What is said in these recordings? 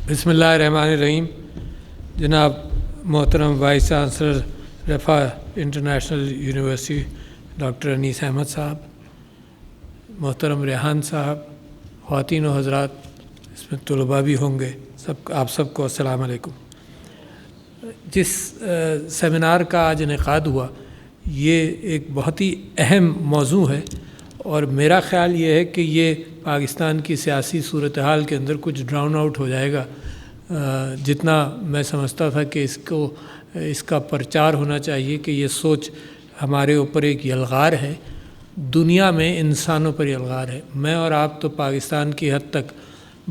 بسم اللہ الرحمن الرحیم۔ جناب محترم vice chancellor Riphah international university doctor Anees Ahmed sahib, محترم ریحان صاحب، خواتین و حضرات، اس میں طلباء بھی ہوں گے، آپ سب کو السلام علیکم۔ جس سیمینار کا آج انعقاد ہوا یہ ایک بہت ہی اہم موضوع ہے، اور میرا خیال یہ ہے کہ یہ پاکستان کی سیاسی صورتحال کے اندر کچھ ڈراؤن آؤٹ ہو جائے گا۔ جتنا میں سمجھتا تھا کہ اس کا پرچار ہونا چاہیے کہ یہ سوچ ہمارے اوپر ایک یلغار ہے، دنیا میں انسانوں پر یلغار ہے۔ میں اور آپ تو پاکستان کی حد تک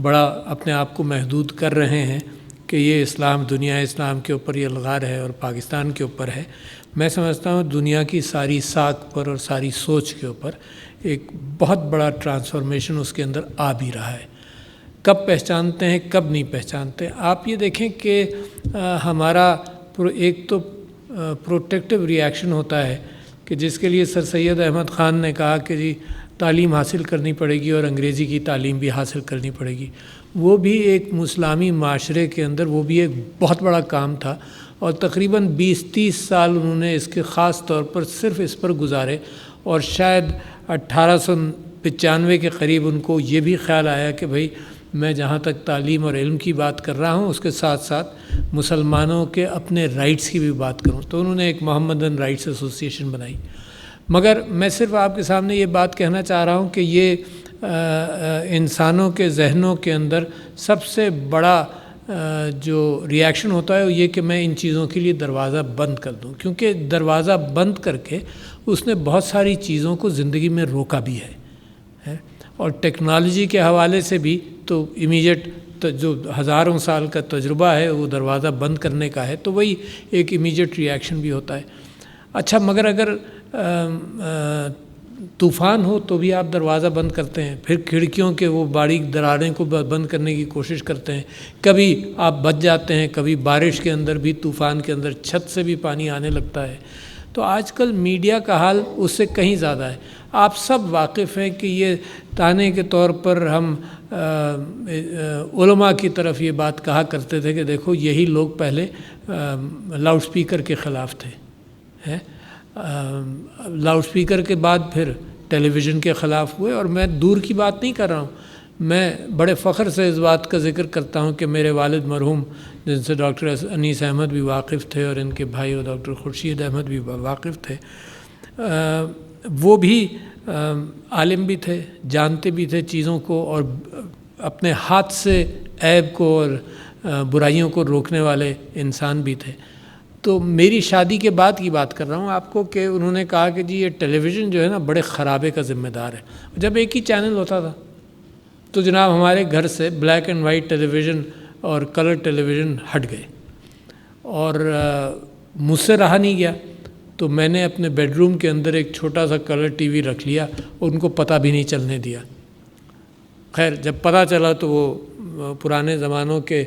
بڑا اپنے آپ کو محدود کر رہے ہیں کہ یہ دنیا اسلام کے اوپر یلغار ہے اور پاکستان کے اوپر ہے۔ میں سمجھتا ہوں دنیا کی ساری ساکھ پر اور ساری سوچ کے اوپر ایک بہت بڑا ٹرانسفارمیشن اس کے اندر آ بھی رہا ہے۔ کب پہچانتے ہیں، کب نہیں پہچانتے۔ آپ یہ دیکھیں کہ ہمارا ایک تو پروٹیکٹیو ری ایکشن ہوتا ہے کہ جس کے لیے سر سید احمد خان نے کہا کہ جی تعلیم حاصل کرنی پڑے گی اور انگریزی کی تعلیم بھی حاصل کرنی پڑے گی۔ وہ بھی ایک اسلامی معاشرے کے اندر وہ بھی ایک بہت بڑا کام تھا، اور تقریباً 20-30 سال انہوں نے اس کے خاص طور پر صرف اس پر گزارے، اور شاید 1895 کے قریب ان کو یہ بھی خیال آیا کہ بھئی میں جہاں تک تعلیم اور علم کی بات کر رہا ہوں اس کے ساتھ ساتھ مسلمانوں کے اپنے رائٹس کی بھی بات کروں، تو انہوں نے ایک محمدن رائٹس ایسوسی ایشن بنائی۔ مگر میں صرف آپ کے سامنے یہ بات کہنا چاہ رہا ہوں کہ یہ انسانوں کے ذہنوں کے اندر سب سے بڑا جو ری ایکشن ہوتا ہے وہ یہ کہ میں ان چیزوں کے لیے دروازہ بند کر دوں، کیونکہ دروازہ بند کر کے اس نے بہت ساری چیزوں کو زندگی میں روکا بھی ہے۔ اور ٹیکنالوجی کے حوالے سے بھی تو امیجیٹ جو ہزاروں سال کا تجربہ ہے وہ دروازہ بند کرنے کا ہے، تو وہی ایک امیجیٹ ری ایکشن بھی ہوتا ہے۔ اچھا، مگر اگر طوفان ہو تو بھی آپ دروازہ بند کرتے ہیں، پھر کھڑکیوں کے وہ باریک دراریں کو بند کرنے کی کوشش کرتے ہیں، کبھی آپ بچ جاتے ہیں، کبھی بارش کے اندر بھی، طوفان کے اندر چھت سے بھی پانی آنے لگتا ہے۔ تو آج کل میڈیا کا حال اس سے کہیں زیادہ ہے۔ آپ سب واقف ہیں کہ یہ تانے کے طور پر ہم علماء کی طرف یہ بات کہا کرتے تھے کہ دیکھو یہی لوگ پہلے لاؤڈ سپیکر کے خلاف تھے، لاؤڈ سپیکر کے بعد پھر ٹیلی ویژن کے خلاف ہوئے، اور میں دور کی بات نہیں کر رہا ہوں، میں بڑے فخر سے اس بات کا ذکر کرتا ہوں کہ میرے والد مرحوم جن سے ڈاکٹر انیس احمد بھی واقف تھے اور ان کے بھائی ڈاکٹر خورشید احمد بھی واقف تھے، وہ بھی عالم بھی تھے، جانتے بھی تھے چیزوں کو، اور اپنے ہاتھ سے عیب کو اور برائیوں کو روکنے والے انسان بھی تھے۔ تو میری شادی کے بعد کی بات کر رہا ہوں آپ کو کہ انہوں نے کہا کہ جی یہ ٹیلی ویژن جو ہے نا بڑے خرابے کا ذمہ دار ہے۔ جب ایک ہی چینل ہوتا تھا تو جناب ہمارے گھر سے black and white television اور کلر ٹیلی ویژن ہٹ گئے، اور مجھ سے رہا نہیں گیا، تو میں نے اپنے بیڈ روم کے اندر ایک چھوٹا سا کلر ٹی وی رکھ لیا، اور ان کو پتہ بھی نہیں چلنے دیا۔ خیر جب پتہ چلا تو وہ پرانے زمانوں کے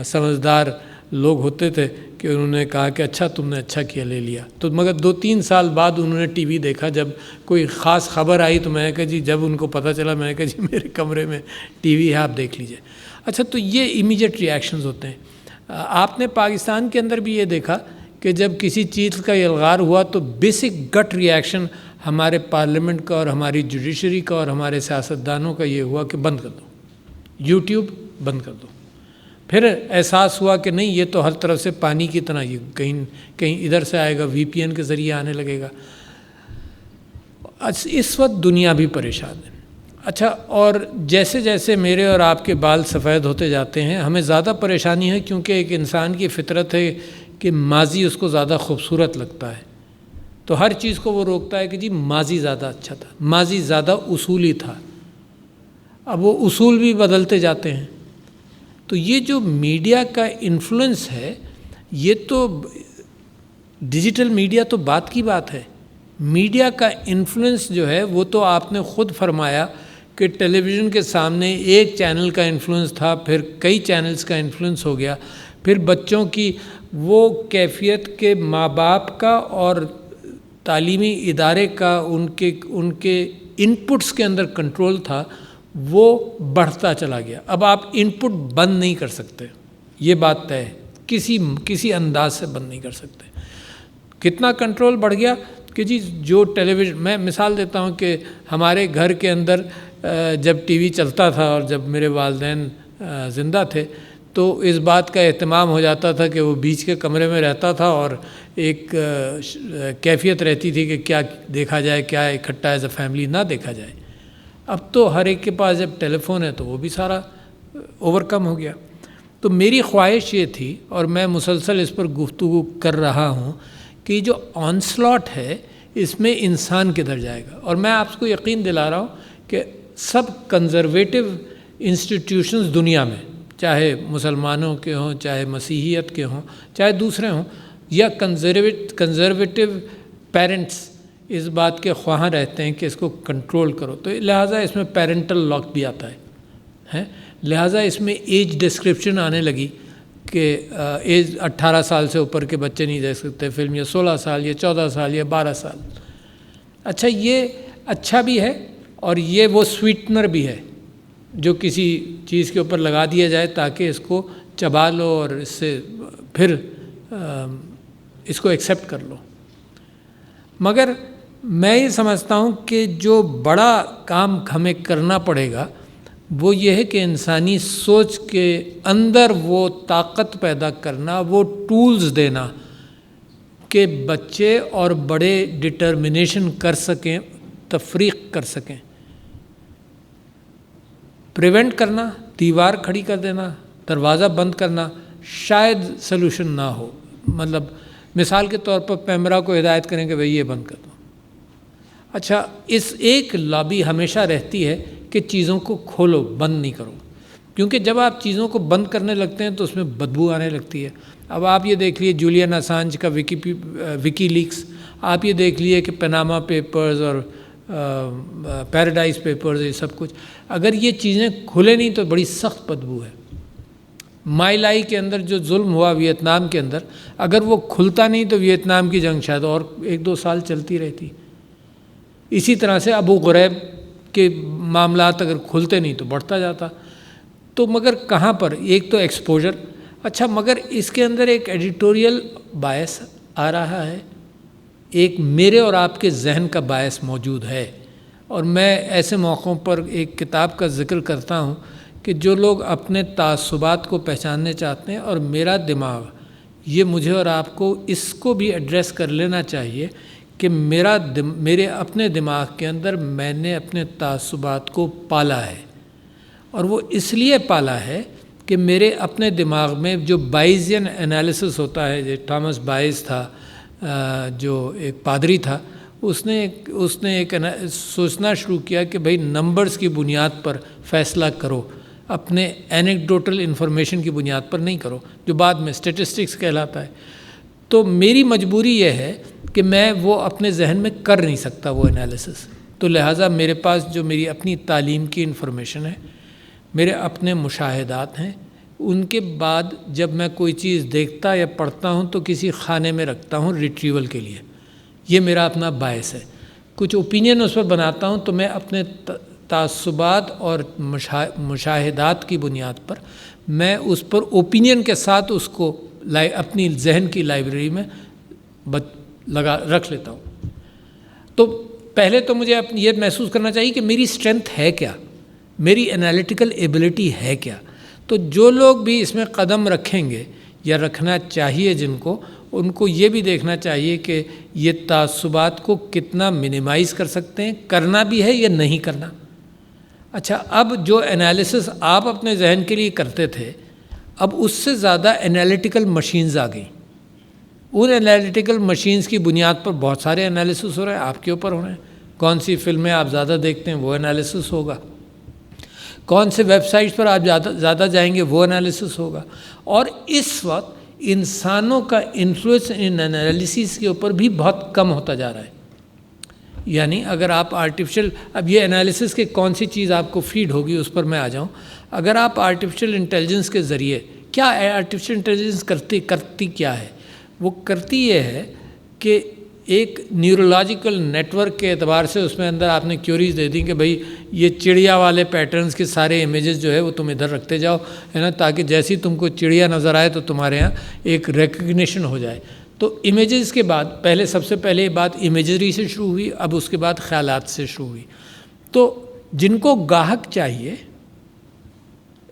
سمجھدار لوگ ہوتے تھے کہ انہوں نے کہا کہ اچھا تم نے اچھا کیا لے لیا۔ تو مگر 2-3 سال بعد انہوں نے ٹی وی دیکھا، جب کوئی خاص خبر آئی تو میں نے کہا جی، جب ان کو پتہ چلا میں نے کہا جی میرے کمرے میں ٹی وی ہے، آپ دیکھ لیجئے۔ اچھا، تو یہ امیجیٹ ری ایکشنز ہوتے ہیں۔ آپ نے پاکستان کے اندر بھی یہ دیکھا کہ جب کسی چیز کا یلغار ہوا تو بیسک گٹ ری ایکشن ہمارے پارلیمنٹ کا اور ہماری جوڈیشری کا اور ہمارے سیاستدانوں کا یہ ہوا کہ بند کر دو، یوٹیوب بند کر دو۔ پھر احساس ہوا کہ نہیں، یہ تو ہر طرف سے پانی کی طرح، یہ کہیں ادھر سے آئے گا، وی پی این کے ذریعے آنے لگے گا۔ اس وقت دنیا بھی پریشان ہے۔ اچھا، اور جیسے جیسے میرے اور آپ کے بال سفید ہوتے جاتے ہیں ہمیں زیادہ پریشانی ہے، کیونکہ ایک انسان کی فطرت ہے کہ ماضی اس کو زیادہ خوبصورت لگتا ہے، تو ہر چیز کو وہ روکتا ہے کہ جی ماضی زیادہ اچھا تھا، ماضی زیادہ اصولی تھا۔ اب وہ اصول بھی بدلتے جاتے ہیں۔ تو یہ جو میڈیا کا انفلوئنس ہے، یہ تو ڈیجیٹل میڈیا تو بات کی بات ہے، میڈیا کا انفلوئنس جو ہے وہ تو آپ نے خود فرمایا کہ ٹیلی ویژن کے سامنے ایک چینل کا انفلوئنس تھا، پھر کئی چینلز کا انفلوئنس ہو گیا، پھر بچوں کی وہ کیفیت کے ماں باپ کا اور تعلیمی ادارے کا ان کے ان پٹس کے اندر کنٹرول تھا، وہ بڑھتا چلا گیا. اب آپ ان پٹ بند نہیں کر سکتے، یہ بات طے ہے، کسی انداز سے بند نہیں کر سکتے. کتنا کنٹرول بڑھ گیا کہ جی جو ٹیلی ویژن، میں مثال دیتا ہوں کہ ہمارے گھر کے اندر جب ٹی وی چلتا تھا اور جب میرے والدین زندہ تھے تو اس بات کا اہتمام ہو جاتا تھا کہ وہ بیچ کے کمرے میں رہتا تھا اور ایک کیفیت رہتی تھی کہ کیا دیکھا جائے، کیا اکٹھا ایز اے فیملی نہ دیکھا جائے. اب تو ہر ایک کے پاس جب ٹیلی فون ہے تو وہ بھی سارا اوور کم ہو گیا. تو میری خواہش یہ تھی، اور میں مسلسل اس پر گفتگو کر رہا ہوں، کہ جو آن سلاٹ ہے اس میں انسان کدھر جائے گا. اور میں آپ کو یقین دلا رہا ہوں کہ سب کنزرویٹو انسٹیٹیوشنز دنیا میں، چاہے مسلمانوں کے ہوں، چاہے مسیحیت کے ہوں، چاہے دوسرے ہوں، یا کنزرویٹو پیرنٹس اس بات کے خواہاں رہتے ہیں کہ اس کو کنٹرول کرو. تو لہٰذا اس میں پیرنٹل لاک بھی آتا ہے، لہٰذا اس میں ایج ڈسکرپشن آنے لگی کہ ایج 18 سال سے اوپر کے بچے نہیں دیکھ سکتے فلم، یا 16 سال یا 14 سال یا 12 سال. اچھا، یہ اچھا بھی ہے اور یہ وہ سویٹنر بھی ہے جو کسی چیز کے اوپر لگا دیا جائے تاکہ اس کو چبا لو اور اس سے پھر اس کو ایکسیپٹ کر لو. مگر میں یہ سمجھتا ہوں کہ جو بڑا کام ہمیں کرنا پڑے گا وہ یہ ہے کہ انسانی سوچ کے اندر وہ طاقت پیدا کرنا، وہ ٹولز دینا کہ بچے اور بڑے ڈٹرمنیشن کر سکیں، تفریق کر سکیں. پریونٹ کرنا، دیوار کھڑی کر دینا، دروازہ بند کرنا شاید سلوشن نہ ہو. مطلب مثال کے طور پر پیمرا کو ہدایت کریں کہ بھئی یہ بند کر دو. اچھا، اس ایک لابی ہمیشہ رہتی ہے کہ چیزوں کو کھولو، بند نہیں کرو، کیونکہ جب آپ چیزوں کو بند کرنے لگتے ہیں تو اس میں بدبو آنے لگتی ہے. اب آپ یہ دیکھ لیے جولین اسانج کا وکی لیکس، آپ یہ دیکھ لیے کہ پناما پیپرز اور پیراڈائز پیپرز، یہ سب کچھ اگر یہ چیزیں کھلے نہیں تو بڑی سخت بدبو ہے. مائی لائی کے اندر جو ظلم ہوا ویتنام کے اندر، اگر وہ کھلتا نہیں تو ویتنام کی جنگ شاید اور 1-2 سال چلتی رہتی. اسی طرح سے ابو غریب کے معاملات اگر کھلتے نہیں تو بڑھتا جاتا. تو مگر کہاں پر ایک تو ایکسپوجر. اچھا، مگر اس کے اندر ایک ایڈیٹوریل باعث آ رہا ہے، ایک میرے اور آپ کے ذہن کا باعث موجود ہے. اور میں ایسے موقعوں پر ایک کتاب کا ذکر کرتا ہوں کہ جو لوگ اپنے تعصبات کو پہچاننے چاہتے ہیں، اور میرا دماغ یہ مجھے اور آپ کو اس کو بھی ایڈریس کر لینا چاہیے کہ میرے اپنے دماغ کے اندر میں نے اپنے تعصبات کو پالا ہے. اور وہ اس لیے پالا ہے کہ میرے اپنے دماغ میں جو بائزین انالیسس ہوتا ہے، جو تھامس بائز تھا، جو ایک پادری تھا، اس نے ایک سوچنا شروع کیا کہ بھئی نمبرز کی بنیاد پر فیصلہ کرو، اپنے اینیکڈوٹل انفارمیشن کی بنیاد پر نہیں کرو، جو بعد میں اسٹیٹسٹکس کہلاتا ہے. تو میری مجبوری یہ ہے کہ میں وہ اپنے ذہن میں کر نہیں سکتا وہ انالیسس. تو لہٰذا میرے پاس جو میری اپنی تعلیم کی انفارمیشن ہے، میرے اپنے مشاہدات ہیں، ان کے بعد جب میں کوئی چیز دیکھتا یا پڑھتا ہوں تو کسی خانے میں رکھتا ہوں ریٹریول کے لیے. یہ میرا اپنا باعث ہے. کچھ اوپینین اس پر بناتا ہوں تو میں اپنے تعصبات اور مشاہدات کی بنیاد پر میں اس پر اوپینین کے ساتھ اس کو اپنی ذہن کی لائبریری میں رکھ لیتا ہوں. تو پہلے تو مجھے یہ محسوس کرنا چاہیے کہ میری اسٹرینتھ ہے کیا، میری انالیٹیکل ایبلٹی ہے کیا. تو جو لوگ بھی اس میں قدم رکھیں گے یا رکھنا چاہیے جن کو، ان کو یہ بھی دیکھنا چاہیے کہ یہ تعصبات کو کتنا منیمائز کر سکتے ہیں، کرنا بھی ہے یا نہیں کرنا. اچھا، اب جو انالیسس آپ اپنے ذہن کے لیے کرتے تھے، اب اس سے زیادہ انالیٹیکل مشینز آ گئیں. ان انالیٹیکل مشینز کی بنیاد پر بہت سارے انالیسس ہو رہے ہیں، آپ کے اوپر ہو رہے ہیں. کون سی فلمیں آپ زیادہ دیکھتے ہیں وہ انالیسس ہوگا، کون سے ویب سائٹس پر آپ زیادہ جائیں گے وہ انالیسس ہوگا. اور اس وقت انسانوں کا انفلوئنس ان انالیسس کے اوپر بھی بہت کم ہوتا جا رہا ہے. یعنی اگر آپ اب یہ انالیسس کے کون سی چیز آپ کو فیڈ ہوگی اس پر میں آ جاؤں. اگر آپ آرٹیفیشل انٹیلیجنس کے ذریعے، کیا آرٹیفیشل انٹیلیجنس کرتی کیا ہے؟ وہ کرتی یہ ہے کہ ایک نیورولوجیکل نیٹ ورک کے اعتبار سے اس میں اندر آپ نے کیوریز دے دی کہ بھئی یہ چڑیا والے پیٹرنز کے سارے امیجز جو ہے وہ تم ادھر رکھتے جاؤ، ہے نا، تاکہ جیسی تم کو چڑیا نظر آئے تو تمہارے ہاں ایک ریکگنیشن ہو جائے۔ تو امیجز کے بعد پہلے سب سے پہلے یہ بات امیجری سے شروع ہوئی، اب اس کے بعد خیالات سے شروع ہوئی۔ تو جن کو گاہک چاہیے،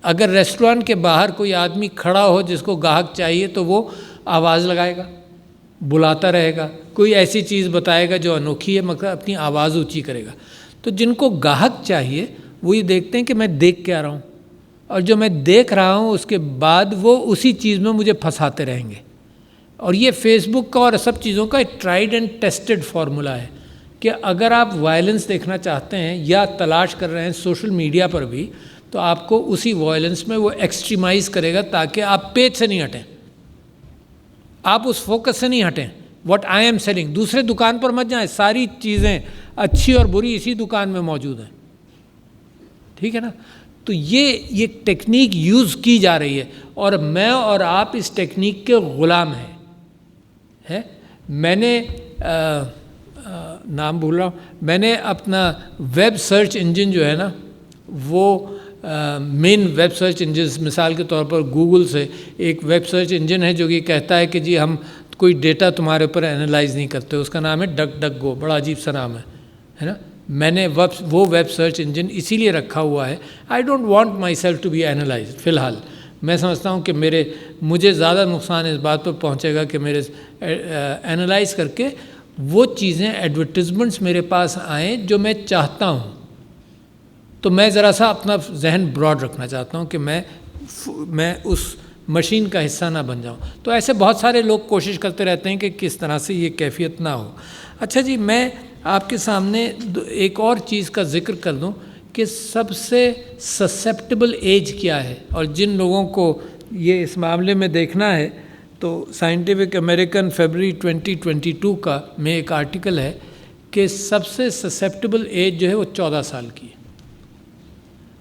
اگر ریسٹورانٹ کے باہر کوئی آدمی کھڑا ہو جس کو گاہک چاہیے تو وہ آواز لگائے گا، بلاتا رہے گا، کوئی ایسی چیز بتائے گا جو انوکھی ہے، مگر اپنی آواز اونچی کرے گا۔ تو جن کو گاہک چاہیے وہ یہ دیکھتے ہیں کہ میں دیکھ کے آ رہا ہوں، اور جو میں دیکھ رہا ہوں اس کے بعد وہ اسی چیز میں مجھے پھنساتے رہیں گے۔ اور یہ فیس بک کا اور سب چیزوں کا ایک ٹرائیڈ اینڈ ٹیسٹڈ فارمولا ہے کہ اگر آپ وائلنس دیکھنا چاہتے ہیں یا تلاش کر رہے ہیں سوشل میڈیا پر بھی، تو آپ کو اسی وائلنس میں وہ ایکسٹریمائز کرے گا تاکہ آپ پیج سے نہیں ہٹیں، آپ اس فوکس سے نہیں ہٹیں۔ واٹ آئی ایم سیلنگ، دوسرے دکان پر مت جائیں، ساری چیزیں اچھی اور بری اسی دکان میں موجود ہیں، ٹھیک ہے نا۔ تو یہ ٹیکنیک یوز کی جا رہی ہے، اور میں اور آپ اس ٹیکنیک کے غلام ہیں۔ میں نے نام بھول رہا ہوں، میں نے اپنا ویب سرچ انجن جو ہے نا، وہ مین ویب سرچ انجنز، مثال کے طور پر گوگل سے ایک ویب سرچ انجن ہے جو کہ کہتا ہے کہ جی ہم کوئی ڈیٹا تمہارے اوپر انالائز نہیں کرتے، اس کا نام ہے ڈک ڈک گو، بڑا عجیب سا نام ہے نا۔ میں نے وہ ویب سرچ انجن اسی لیے رکھا ہوا ہے، I don't want myself to be analysed. فی الحال میں سمجھتا ہوں کہ مجھے زیادہ نقصان اس بات پر پہنچے گا کہ میرے انالائز کر کے وہ چیزیں ایڈورٹیزمنٹس میرے پاس آئیں جو میں چاہتا ہوں۔ تو میں ذرا سا اپنا ذہن براڈ رکھنا چاہتا ہوں کہ میں اس مشین کا حصہ نہ بن جاؤں۔ تو ایسے بہت سارے لوگ کوشش کرتے رہتے ہیں کہ کس طرح سے یہ کیفیت نہ ہو۔ اچھا جی، میں آپ کے سامنے ایک اور چیز کا ذکر کر دوں کہ سب سے سسیپٹیبل ایج کیا ہے، اور جن لوگوں کو یہ اس معاملے میں دیکھنا ہے تو سائنٹیفک امریکن فیبرری 2022 کا میں ایک آرٹیکل ہے کہ سب سے سسیپٹیبل ایج جو ہے وہ 14 سال کی ہے،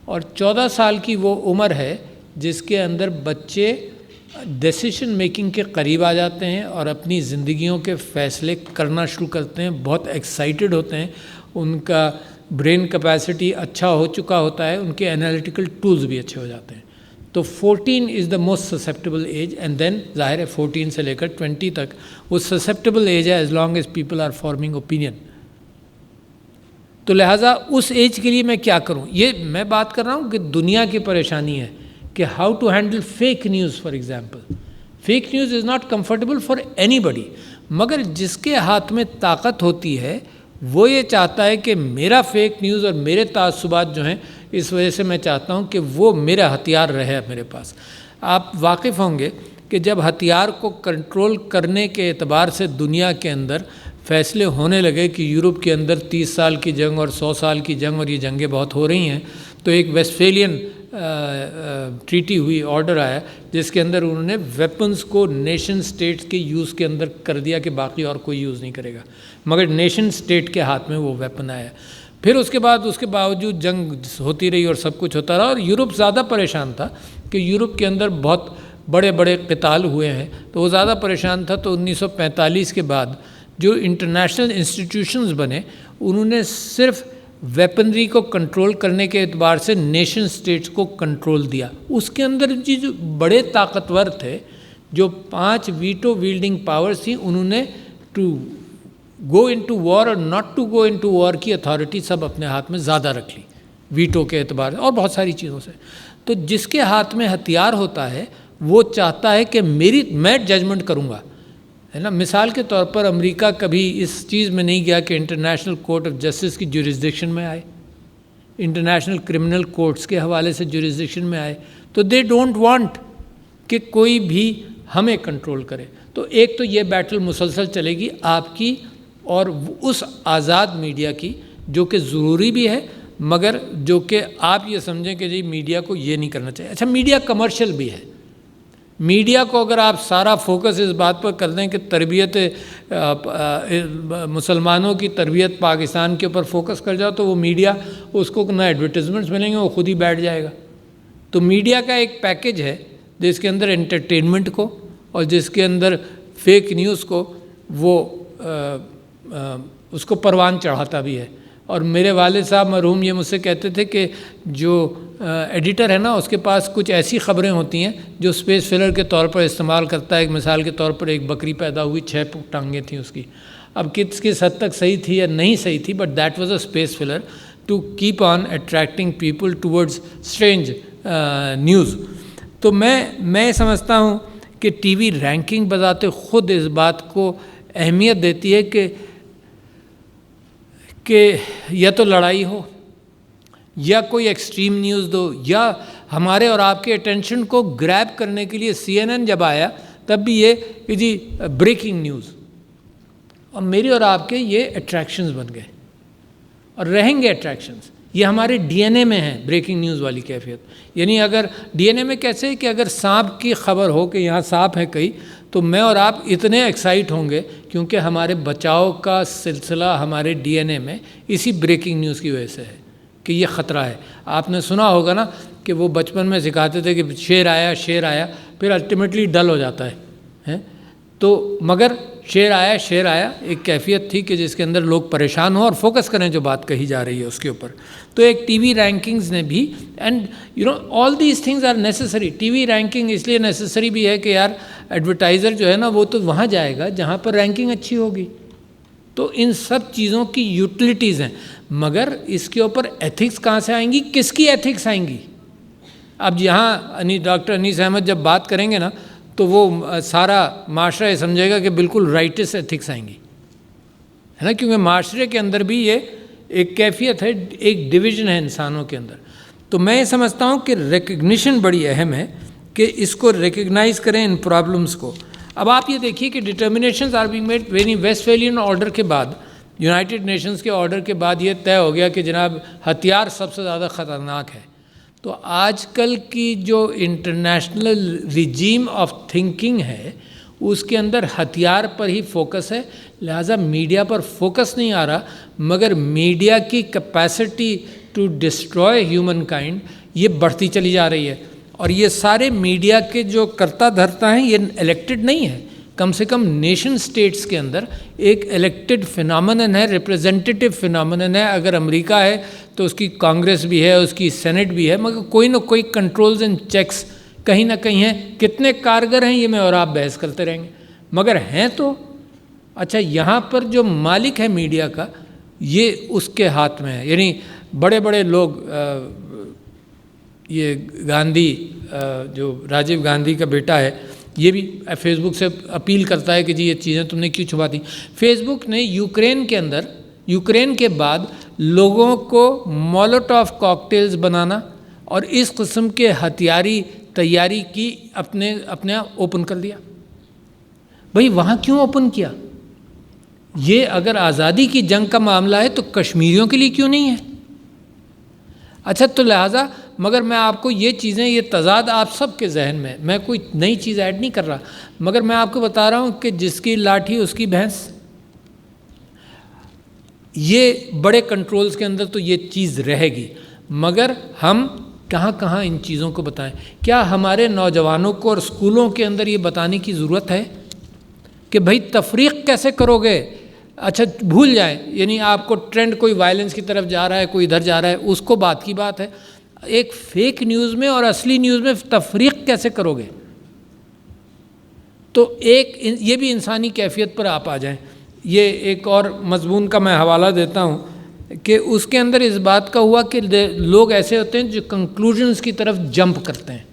اور 14 سال کی وہ عمر ہے جس کے اندر بچے ڈیسیشن میکنگ کے قریب آ جاتے ہیں اور اپنی زندگیوں کے فیصلے کرنا شروع کرتے ہیں، بہت ایکسائٹڈ ہوتے ہیں، ان کا برین کیپیسٹی اچھا ہو چکا ہوتا ہے، ان کے انالیٹیکل ٹولز بھی اچھے ہو جاتے ہیں۔ تو 14 is the most susceptible age, and then ظاہر ہے 14 سے لے کر 20 تک وہ سسیپٹیبل ایج ہے as long as people are forming opinion. تو لہٰذا اس ایج کے لیے میں کیا کروں؟ یہ میں بات کر رہا ہوں کہ دنیا کی پریشانی ہے کہ how to handle fake news for example. Fake news is not comfortable for اینی بڈی، مگر جس کے ہاتھ میں طاقت ہوتی ہے وہ یہ چاہتا ہے کہ میرا فیک نیوز اور میرے تعصبات جو ہیں، اس وجہ سے میں چاہتا ہوں کہ وہ میرا ہتھیار رہے میرے پاس۔ آپ واقف ہوں گے کہ جب ہتھیار کو کنٹرول کرنے کے اعتبار سے دنیا کے اندر فیصلے ہونے لگے کہ یورپ کے اندر 30 سال کی جنگ اور 100 سال کی جنگ، اور یہ جنگیں بہت ہو رہی ہیں، تو ایک ویسٹفیلین ٹریٹی ہوئی، آرڈر آیا جس کے اندر انہوں نے ویپنز کو نیشن سٹیٹس کے یوز کے اندر کر دیا کہ باقی اور کوئی یوز نہیں کرے گا، مگر نیشن سٹیٹ کے ہاتھ میں وہ ویپن آیا۔ پھر اس کے باوجود جنگ ہوتی رہی اور سب کچھ ہوتا رہا، اور یورپ زیادہ پریشان تھا کہ یورپ کے اندر بہت بڑے بڑے قتال ہوئے ہیں، تو وہ زیادہ پریشان تھا۔ تو 1945 کے بعد جو انٹرنیشنل انسٹیٹیوشنز بنے، انہوں نے صرف ویپنری کو کنٹرول کرنے کے اعتبار سے نیشن سٹیٹس کو کنٹرول دیا۔ اس کے اندر جو بڑے طاقتور تھے، جو 5 ویٹو ویلڈنگ پاورز تھیں، انہوں نے ٹو گو انٹو وار اور ناٹ ٹو گو انٹو وار کی اتھارٹی سب اپنے ہاتھ میں زیادہ رکھ لی، ویٹو کے اعتبار سے اور بہت ساری چیزوں سے۔ تو جس کے ہاتھ میں ہتھیار ہوتا ہے وہ چاہتا ہے کہ میں ججمنٹ کروں گا، ہے نا۔ مثال کے طور پر امریکہ کبھی اس چیز میں نہیں گیا کہ انٹرنیشنل کورٹ آف جسٹس کی جورسڈکشن میں آئے، انٹرنیشنل کرمنل کورٹس کے حوالے سے جورسڈکشن میں آئے، تو دے ڈونٹ وانٹ کہ کوئی بھی ہمیں کنٹرول کرے۔ تو ایک تو یہ بیٹل مسلسل چلے گی آپ کی اور اس آزاد میڈیا کی، جو کہ ضروری بھی ہے، مگر جو کہ آپ یہ سمجھیں کہ جی میڈیا کو یہ نہیں کرنا چاہیے۔ اچھا، میڈیا کمرشل بھی ہے۔ میڈیا کو اگر آپ سارا فوکس اس بات پر کر دیں کہ تربیت مسلمانوں کی تربیت پاکستان کے اوپر فوکس کر جاؤ، تو وہ میڈیا، اس کو نہ ایڈورٹیزمنٹس ملیں گے، وہ خود ہی بیٹھ جائے گا۔ تو میڈیا کا ایک پیکج ہے جس کے اندر انٹرٹینمنٹ کو اور جس کے اندر فیک نیوز کو وہ اس کو پروان چڑھاتا بھی ہے. اور میرے والد صاحب مرحوم یہ مجھ سے کہتے تھے کہ جو ایڈیٹر ہے نا اس کے پاس کچھ ایسی خبریں ہوتی ہیں جو اسپیس فلر کے طور پر استعمال کرتا ہے. ایک مثال کے طور پر ایک بکری پیدا ہوئی 6 ٹانگیں تھیں اس کی. اب کس حد تک صحیح تھی یا نہیں صحیح تھی, but that was a space filler to keep on attracting people towards strange news. تو میں سمجھتا ہوں کہ ٹی وی رینکنگ بذات خود اس بات کو اہمیت دیتی ہے کہ یا تو لڑائی ہو یا کوئی ایکسٹریم نیوز دو, یا ہمارے اور آپ کے اٹینشن کو گریب کرنے کے لیے CNN جب آیا تب بھی یہ کہ جی بریکنگ نیوز, اور میری اور آپ کے یہ اٹریکشنز بن گئے اور رہیں گے اٹریکشنز. یہ ہمارے DNA میں ہے بریکنگ نیوز والی کیفیت. یعنی اگر DNA میں کیسے کہ اگر سانپ کی خبر ہو کہ یہاں سانپ ہے کئی, تو میں اور آپ اتنے ایکسائٹ ہوں گے کیونکہ ہمارے بچاؤ کا سلسلہ ہمارے DNA میں اسی بریکنگ نیوز کی وجہ سے ہے کہ یہ خطرہ ہے. آپ نے سنا ہوگا نا کہ وہ بچپن میں سکھاتے تھے کہ شیر آیا, پھر الٹیمیٹلی ڈل ہو جاتا ہے. تو مگر شیر آیا ایک کیفیت تھی کہ جس کے اندر لوگ پریشان ہوں اور فوکس کریں جو بات کہی جا رہی ہے اس کے اوپر. تو ایک ٹی وی رینکنگز نے بھی, and all these things are necessary. T V ranking اس لیے نیسسری بھی ہے کہ یار ایڈورٹائزر جو ہے نا وہ تو وہاں جائے گا جہاں پر رینکنگ اچھی ہوگی. تو ان سب چیزوں کی یوٹیلیٹیز ہیں, مگر اس کے اوپر ایتھکس کہاں سے آئیں گی, کس کی ایتھکس آئیں گی. اب یہاں ڈاکٹر انیس احمد جب بات کریں گے نا تو وہ سارا معاشرہ یہ سمجھے گا کہ بالکل رائٹس ایتھکس آئیں گی, ہے نا, کیونکہ معاشرے کے اندر بھی یہ ایک کیفیت ہے, ایک ڈویژن ہے انسانوں کے اندر. تو میں یہ سمجھتا ہوں کہ ریکگنیشن بڑی اہم ہے کہ اس کو ریکگنائز کریں ان پرابلمس کو. اب آپ یہ دیکھیے کہ ڈٹرمنیشنز آر بینگ میڈ. ویسٹفیلین آرڈر کے بعد, یونائٹڈ نیشنز کے آرڈر کے بعد یہ طے ہو گیا کہ جناب ہتھیار سب سے زیادہ خطرناک ہے. تو آج کل کی جو انٹرنیشنل ریجیم آف تھنکنگ ہے اس کے اندر ہتھیار پر ہی فوکس ہے, لہٰذا میڈیا پر فوکس نہیں آ رہا, مگر میڈیا کی capacity to destroy humankind یہ بڑھتی چلی جا رہی ہے. اور یہ سارے میڈیا کے جو کرتا دھرتا ہیں یہ الیکٹڈ نہیں ہے, کم سے کم نیشن سٹیٹس کے اندر ایک الیکٹڈ فنامنن ہے, ریپریزنٹیٹیو فنامنن ہے. اگر امریکہ ہے تو اس کی کانگریس بھی ہے, اس کی سینٹ بھی ہے, مگر کوئی نہ کوئی کنٹرولز اینڈ چیکس کہیں نہ کہیں ہیں. کتنے کارگر ہیں یہ میں اور آپ بحث کرتے رہیں گے, مگر ہیں تو اچھا. یہاں پر جو مالک ہے میڈیا کا یہ اس کے ہاتھ میں ہے. یعنی بڑے بڑے لوگ, یہ گاندھی جو راجیو گاندھی کا بیٹا ہے یہ بھی فیس بک سے اپیل کرتا ہے کہ جی یہ چیزیں تم نے کیوں چھپا دی. فیس بک نے یوکرین کے اندر, یوکرین کے بعد لوگوں کو مولوٹوف کاکٹیلز بنانا اور اس قسم کے ہتھیاری تیاری کی اپنے اوپن کر دیا. بھئی وہاں کیوں اوپن کیا؟ یہ اگر آزادی کی جنگ کا معاملہ ہے تو کشمیریوں کے لیے کیوں نہیں ہے؟ اچھا تو لہٰذا, مگر میں آپ کو یہ چیزیں, یہ تضاد آپ سب کے ذہن میں کوئی نئی چیز ایڈ نہیں کر رہا, مگر میں آپ کو بتا رہا ہوں کہ جس کی لاٹھی اس کی بھینس. یہ بڑے کنٹرولز کے اندر تو یہ چیز رہے گی, مگر ہم کہاں کہاں ان چیزوں کو بتائیں. کیا ہمارے نوجوانوں کو اور اسکولوں کے اندر یہ بتانے کی ضرورت ہے کہ بھئی تفریق کیسے کرو گے؟ اچھا بھول جائیں, یعنی آپ کو ٹرینڈ کوئی وائلنس کی طرف جا رہا ہے, کوئی ادھر جا رہا ہے, اس کو بات کی بات ہے. ایک فیک نیوز میں اور اصلی نیوز میں تفریق کیسے کرو گے؟ تو ایک یہ بھی انسانی کیفیت پر آپ آ جائیں. یہ ایک اور مضمون کا میں حوالہ دیتا ہوں کہ اس کے اندر اس بات کا ہوا کہ لوگ ایسے ہوتے ہیں جو کنکلوژنز کی طرف جمپ کرتے ہیں,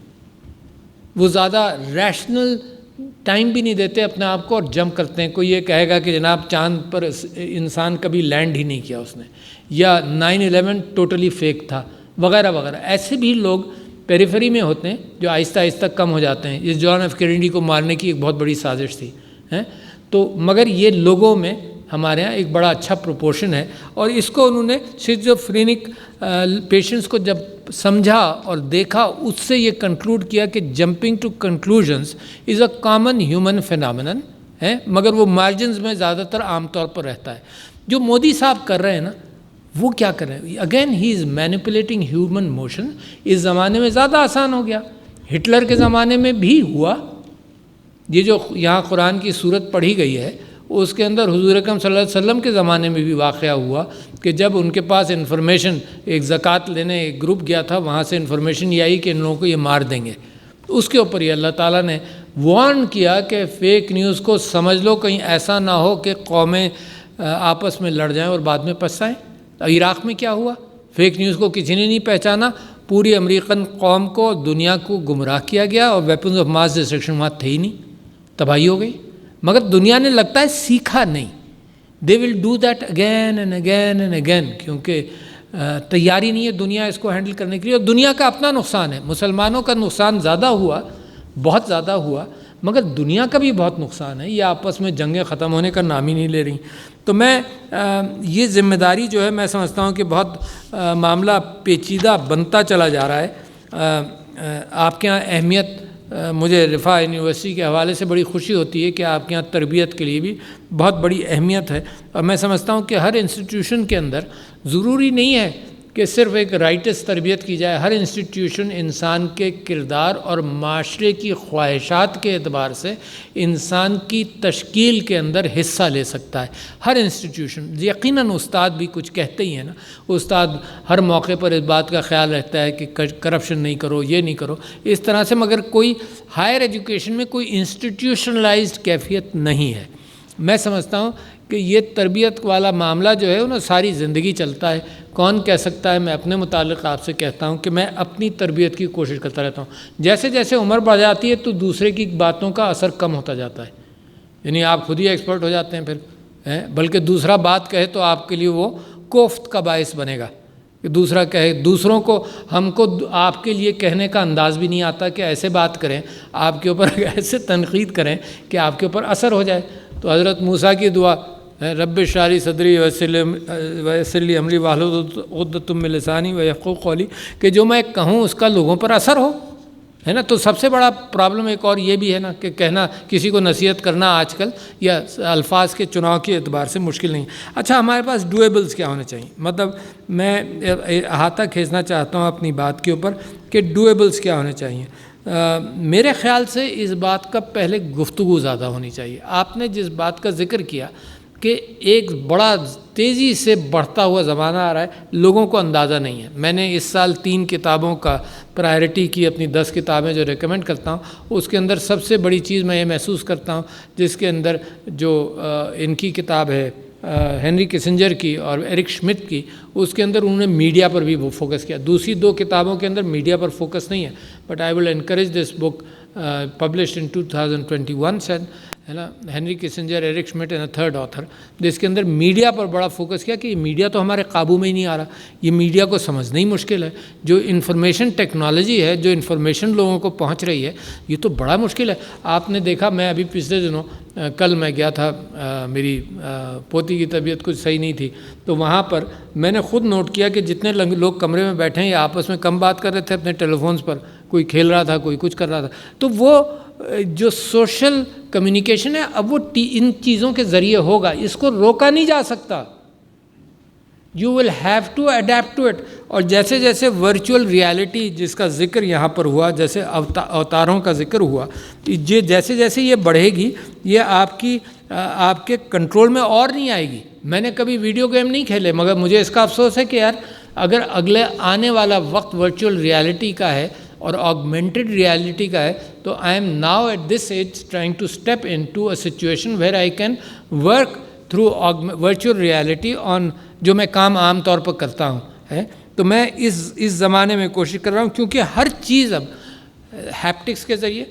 وہ زیادہ ریشنل ٹائم بھی نہیں دیتے اپنے آپ کو اور جمپ کرتے ہیں. کوئی یہ کہے گا کہ جناب چاند پر انسان کبھی لینڈ ہی نہیں کیا اس نے, یا 9/11 ٹوٹلی فیک تھا, وغیرہ وغیرہ. ایسے بھی لوگ پیریفری میں ہوتے ہیں جو آہستہ آہستہ کم ہو جاتے ہیں. یہ جان ایف کینیڈی کو مارنے کی ایک بہت بڑی سازش تھی, تو مگر یہ لوگوں میں ہمارے ہاں ایک بڑا اچھا پروپورشن ہے. اور اس کو انہوں نے سکزوفرینک پیشنٹس کو جب سمجھا اور دیکھا, اس سے یہ کنکلوڈ کیا کہ jumping to conclusions is a common human phenomenon ہے, مگر وہ مارجنز میں زیادہ تر عام طور پر رہتا ہے. جو مودی صاحب کر رہے ہیں نا, وہ کیا کر رہے ہیں؟ Again he is manipulating human motion. اس زمانے میں زیادہ آسان ہو گیا, ہٹلر کے زمانے میں بھی ہوا. یہ جو یہاں قرآن کی صورت پڑھی گئی ہے اس کے اندر حضور اکرم صلی اللہ علیہ وسلم کے زمانے میں بھی واقعہ ہوا کہ جب ان کے پاس انفارمیشن، ایک زکوٰۃ لینے ایک گروپ گیا تھا، وہاں سے انفارمیشن یہ آئی کہ ان لوگوں کو یہ مار دیں گے، اس کے اوپر یہ اللہ تعالیٰ نے وارن کیا کہ فیک نیوز کو سمجھ لو، کہیں ایسا نہ ہو کہ قومیں آپس میں لڑ جائیں اور بعد میں پچھتائیں۔ عراق میں کیا ہوا؟ فیک نیوز کو کسی نے نہیں پہچانا، پوری امریکن قوم کو، دنیا کو گمراہ کیا گیا، اور ویپنز آف ماس ڈسٹرکشن وہاں تھے ہی نہیں، تباہی ہو گئی۔ مگر دنیا نے لگتا ہے سیکھا نہیں، they will do that again and again and again, کیونکہ تیاری نہیں ہے دنیا اس کو ہینڈل کرنے کے لیے، اور دنیا کا اپنا نقصان ہے۔ مسلمانوں کا نقصان زیادہ ہوا، بہت زیادہ ہوا، مگر دنیا کا بھی بہت نقصان ہے، یہ آپس میں جنگیں ختم ہونے کا نام ہی نہیں لے رہی۔ تو میں یہ ذمہ داری جو ہے، میں سمجھتا ہوں کہ بہت معاملہ پیچیدہ بنتا چلا جا رہا ہے۔ آپ کے یہاں اہمیت، مجھے رفاع یونیورسٹی کے حوالے سے بڑی خوشی ہوتی ہے کہ آپ کے یہاں تربیت کے لیے بھی بہت بڑی اہمیت ہے، اور میں سمجھتا ہوں کہ ہر انسٹیٹیوشن کے اندر ضروری نہیں ہے کہ صرف ایک رائٹس تربیت کی جائے، ہر انسٹیٹیوشن انسان کے کردار اور معاشرے کی خواہشات کے اعتبار سے انسان کی تشکیل کے اندر حصہ لے سکتا ہے، ہر انسٹیٹیوشن۔ یقیناً استاد بھی کچھ کہتے ہی ہیں نا، استاد ہر موقع پر اس بات کا خیال رکھتا ہے کہ کرپشن نہیں کرو، یہ نہیں کرو، اس طرح سے، مگر کوئی ہائر ایجوکیشن میں کوئی انسٹیٹیوشنلائزڈ کیفیت نہیں ہے۔ میں سمجھتا ہوں کہ یہ تربیت والا معاملہ جو ہے انہیں ساری زندگی چلتا ہے۔ کون کہہ سکتا ہے؟ میں اپنے متعلق آپ سے کہتا ہوں کہ میں اپنی تربیت کی کوشش کرتا رہتا ہوں۔ جیسے جیسے عمر بڑھ جاتی ہے تو دوسرے کی باتوں کا اثر کم ہوتا جاتا ہے، یعنی آپ خود ہی ایکسپرٹ ہو جاتے ہیں پھر، بلکہ دوسرا بات کہے تو آپ کے لیے وہ کوفت کا باعث بنے گا کہ دوسرا کہے۔ دوسروں کو، ہم کو آپ کے لیے کہنے کا انداز بھی نہیں آتا کہ ایسے بات کریں، آپ کے اوپر ایسے تنقید کریں کہ آپ کے اوپر اثر ہو جائے۔ تو حضرت موسیٰ کی دعا، رب اشرح لی صدری ویسر لی امری واحلل عقدۃ من لسانی یفقہوا قولی، کہ جو میں کہوں اس کا لوگوں پر اثر ہو، ہے نا۔ تو سب سے بڑا پرابلم ایک اور یہ بھی ہے نا کہ کہنا، کسی کو نصیحت کرنا آج کل یا الفاظ کے چناؤ کے اعتبار سے مشکل نہیں۔ اچھا، ہمارے پاس ڈویبلز کیا ہونے چاہیے؟ مطلب میں احاطہ کھینچنا چاہتا ہوں اپنی بات کے اوپر کہ ڈویبلز کیا ہونے چاہیے۔ میرے خیال سے اس بات کا پہلے گفتگو زیادہ ہونی چاہیے۔ آپ نے جس بات کا ذکر کیا کہ ایک بڑا تیزی سے بڑھتا ہوا زمانہ آ رہا ہے، لوگوں کو اندازہ نہیں ہے۔ میں نے اس سال 3 کتابوں کا پرائرٹی کی، اپنی 10 کتابیں جو ریکمنڈ کرتا ہوں، اس کے اندر سب سے بڑی چیز میں یہ محسوس کرتا ہوں، جس کے اندر جو ان کی کتاب ہے ہنری کسنجر کی اور ایرک شمٹ کی، اس کے اندر انہوں نے میڈیا پر بھی وہ فوکس کیا۔ دوسری 2 کتابوں کے اندر میڈیا پر فوکس نہیں ہے، but I will encourage this book published in 2021 ہے نا، Henry Kissinger, Eric Schmidt and a third author, جس کے اندر میڈیا پر بڑا فوکس کیا کہ یہ میڈیا تو ہمارے قابو میں ہی نہیں آ رہا، یہ میڈیا کو سمجھنا ہی مشکل ہے۔ جو انفارمیشن ٹیکنالوجی ہے، جو انفارمیشن لوگوں کو پہنچ رہی ہے، یہ تو بڑا مشکل ہے۔ آپ نے دیکھا، میں ابھی پچھلے دنوں کل میں گیا تھا، میری پوتی کی طبیعت کچھ صحیح نہیں تھی، تو وہاں پر میں نے خود نوٹ کیا کہ جتنے لوگ کمرے میں بیٹھے ہیں یہ آپس میں کم بات کر رہے تھے اپنے ٹیلی فونز پر، کوئی کھیل رہا تھا، کوئی کچھ کر رہا تھا۔ تو وہ جو سوشل کمیونیکیشن ہے، اب وہ ان چیزوں کے ذریعے ہوگا، اس کو روکا نہیں جا سکتا۔ You will have to adapt to it. اور جیسے جیسے ورچوئل ریالٹی جس کا ذکر یہاں پر ہوا، جیسے اوتاروں کا ذکر ہوا، جیسے جیسے یہ بڑھے گی، یہ آپ کے کنٹرول میں اور نہیں آئے گی۔ میں نے کبھی ویڈیو گیم نہیں کھیلے، مگر مجھے اس کا افسوس ہے کہ یار اگر اگلے آنے والا وقت ورچوئل ریالٹی کا ہے اور آگمنٹڈ ریالٹی کا ہے، تو I am now at this age trying to step into a situation where I can work through virtual reality on جو میں کام عام طور پر کرتا ہوں ہے۔ تو میں اس زمانے میں کوشش کر رہا ہوں، کیونکہ ہر چیز اب ہیپٹکس کے ذریعے،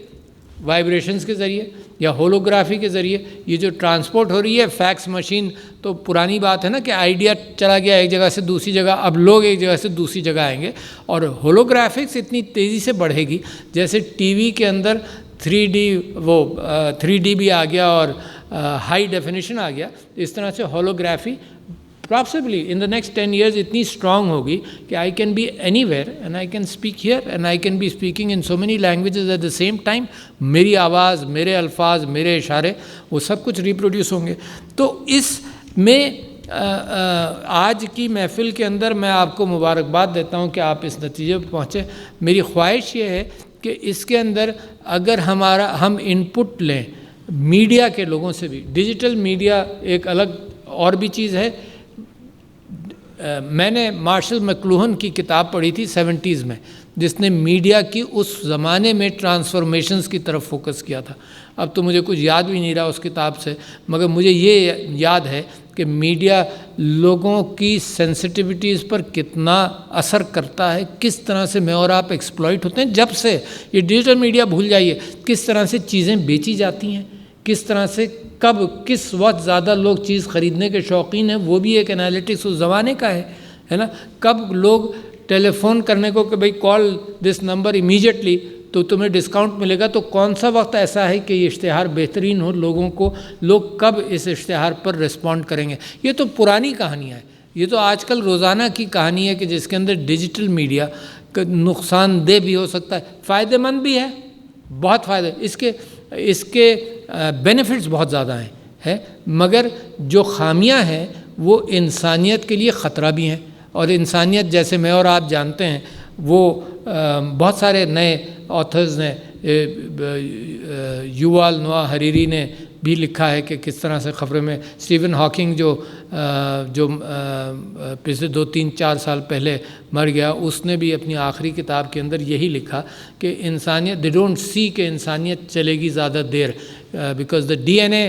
وائبریشنز کے ذریعے یا ہولوگرافی کے ذریعے یہ جو ٹرانسپورٹ ہو رہی ہے، فیکس مشین تو پرانی بات ہے نا کہ آئیڈیا چلا گیا ایک جگہ سے دوسری جگہ، اب لوگ ایک جگہ سے دوسری جگہ آئیں گے، اور ہولوگرافکس اتنی تیزی سے بڑھے گی، جیسے ٹی وی کے اندر 3D بھی آ گیا اور ہائی ڈیفینیشن آ گیا، اس طرح سے holography possibly in the next 10 years اتنی اسٹرانگ ہوگی کہ I can be anywhere and I can speak here and I can be speaking in so many languages at the same time. میری آواز، میرے الفاظ، میرے اشارے، وہ سب کچھ ریپروڈیوس ہوں گے۔ تو اس میں آج کی محفل کے اندر میں آپ کو مبارکباد دیتا ہوں کہ آپ اس نتیجے پہ پہنچے۔ میری خواہش یہ ہے کہ اس کے اندر اگر ہم ان پٹ لیں میڈیا کے لوگوں سے بھی. ڈیجیٹل میڈیا ایک الگ اور بھی چیز ہے. میں نے مارشل مکلوہن کی کتاب پڑھی تھی 70s میں، جس نے میڈیا کی اس زمانے میں ٹرانسفارمیشنز کی طرف فوکس کیا تھا. اب تو مجھے کچھ یاد بھی نہیں رہا اس کتاب سے، مگر مجھے یہ یاد ہے کہ میڈیا لوگوں کی سینسٹیوٹیز پر کتنا اثر کرتا ہے، کس طرح سے میں اور آپ ایکسپلائٹ ہوتے ہیں. جب سے یہ ڈیجیٹل میڈیا بھول جائیے، کس طرح سے چیزیں بیچی جاتی ہیں، کس طرح سے کب کس وقت زیادہ لوگ چیز خریدنے کے شوقین ہیں، وہ بھی ایک انالیٹکس اس زمانے کا ہے نا. کب لوگ ٹیلی فون کرنے کو کہ بھئی کال دس نمبر امیجیٹلی تو تمہیں ڈسکاؤنٹ ملے گا، تو کون سا وقت ایسا ہے کہ یہ اشتہار بہترین ہو لوگ کب اس اشتہار پر رسپونڈ کریں گے. یہ تو پرانی کہانیاں ہیں. یہ تو آج کل روزانہ کی کہانی ہے کہ جس کے اندر ڈیجیٹل میڈیا کا نقصان دہ بھی ہو سکتا ہے، فائدہ مند بھی ہے، بہت فائدہ. اس کے بینیفٹس بہت زیادہ ہیں مگر جو خامیاں ہیں وہ انسانیت کے لیے خطرہ بھی ہیں. اور انسانیت جیسے میں اور آپ جانتے ہیں، وہ بہت سارے نئے آتھرز نے، یووال نوآ ہریری نے بھی لکھا ہے کہ کس طرح سے خبریں میں. اسٹیون ہاکنگ جو پچھلے 2-3-4 سال پہلے مر گیا، اس نے بھی اپنی آخری کتاب کے اندر یہی لکھا کہ انسانیت دے ڈونٹ سی کہ انسانیت چلے گی زیادہ دیر، because the D N A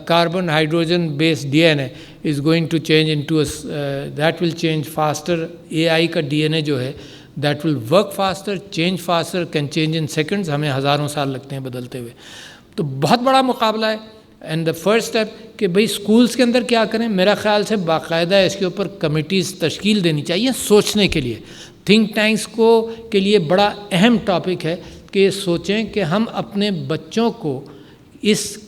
carbon hydrogen based D N A is going to change into that will change faster. A I کا ڈی این اے جو ہے that will work faster, change faster, can change in seconds. ہمیں ہزاروں سال لگتے ہیں بدلتے ہوئے. تو بہت بڑا مقابلہ ہے. اینڈ دا فرسٹ اسٹیپ کہ بھئی اسکولس کے اندر کیا کریں. میرا خیال سے باقاعدہ اس کے اوپر کمیٹیز تشکیل دینی چاہیے سوچنے کے لیے. تھنک ٹینکس کے لیے بڑا اہم ٹاپک ہے کہ سوچیں کہ ہم اپنے بچوں کو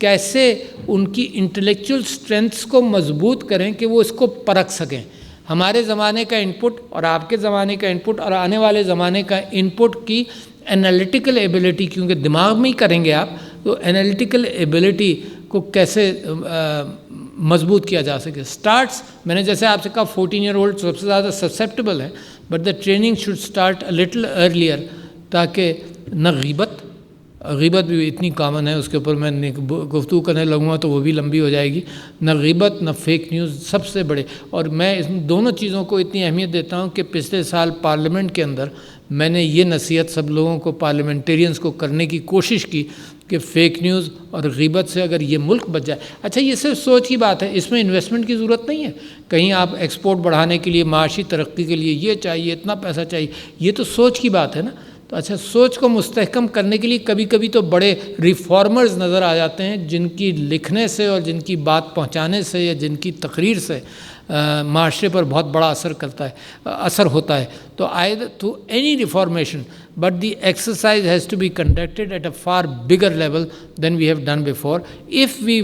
کیسے ان کی انٹلیکچول سٹرینتھس کو مضبوط کریں کہ وہ اس کو پرکھ سکیں. ہمارے زمانے کا انپٹ اور آپ کے زمانے کا انپٹ اور آنے والے زمانے کا انپٹ کی انالیٹیکل ایبلٹی، کیونکہ دماغ میں ہی کریں گے آپ، تو انالیٹیکل ایبلٹی کو کیسے مضبوط کیا جا سکے. سٹارٹس، میں نے جیسے آپ سے کہا 14 ایئر اولڈ سب سے زیادہ سسیپٹیبل ہے، but the training should start a little earlier, تاکہ نہ غیبت بھی اتنی کامن ہے، اس کے اوپر میں گفتگو کرنے لگوں گا تو وہ بھی لمبی ہو جائے گی. نہ غیبت نہ فیک نیوز سب سے بڑے. اور میں اس دونوں چیزوں کو اتنی اہمیت دیتا ہوں کہ پچھلے سال پارلیمنٹ کے اندر میں نے یہ نصیحت سب لوگوں کو، پارلیمنٹیرینز کو کرنے کی کوشش کی کہ فیک نیوز اور غیبت سے اگر یہ ملک بچ جائے. اچھا یہ صرف سوچ کی بات ہے، اس میں انویسٹمنٹ کی ضرورت نہیں ہے. کہیں آپ ایکسپورٹ بڑھانے کے لیے، معاشی ترقی کے لیے یہ چاہیے، اتنا پیسہ چاہیے، یہ تو سوچ کی بات ہے نا. تو اچھا سوچ کو مستحکم کرنے کے لیے کبھی کبھی تو بڑے ریفارمرز نظر آ جاتے ہیں، جن کی لکھنے سے اور جن کی بات پہنچانے سے یا جن کی تقریر سے معاشرے پر بہت بڑا اثر ہوتا ہے. تو to any reformation, but the exercise has to be conducted at a far bigger level than we have done before. If we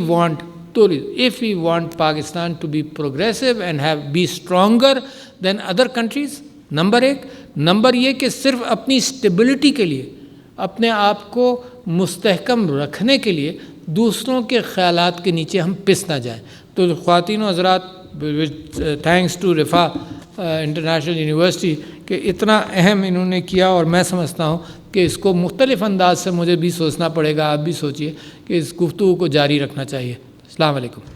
want Pakistan to be progressive and be stronger than other countries, number یہ کہ صرف اپنی stability کے لیے، اپنے آپ کو مستحکم رکھنے کے لیے دوسروں کے خیالات کے نیچے ہم پس نہ جائیں. تو خواتین و حضرات، تھینکس ٹو رفا انٹرنیشنل یونیورسٹی کہ اتنا اہم انہوں نے کیا، اور میں سمجھتا ہوں کہ اس کو مختلف انداز سے مجھے بھی سوچنا پڑے گا، آپ بھی سوچئے کہ اس گفتگو کو جاری رکھنا چاہیے. السلام علیکم.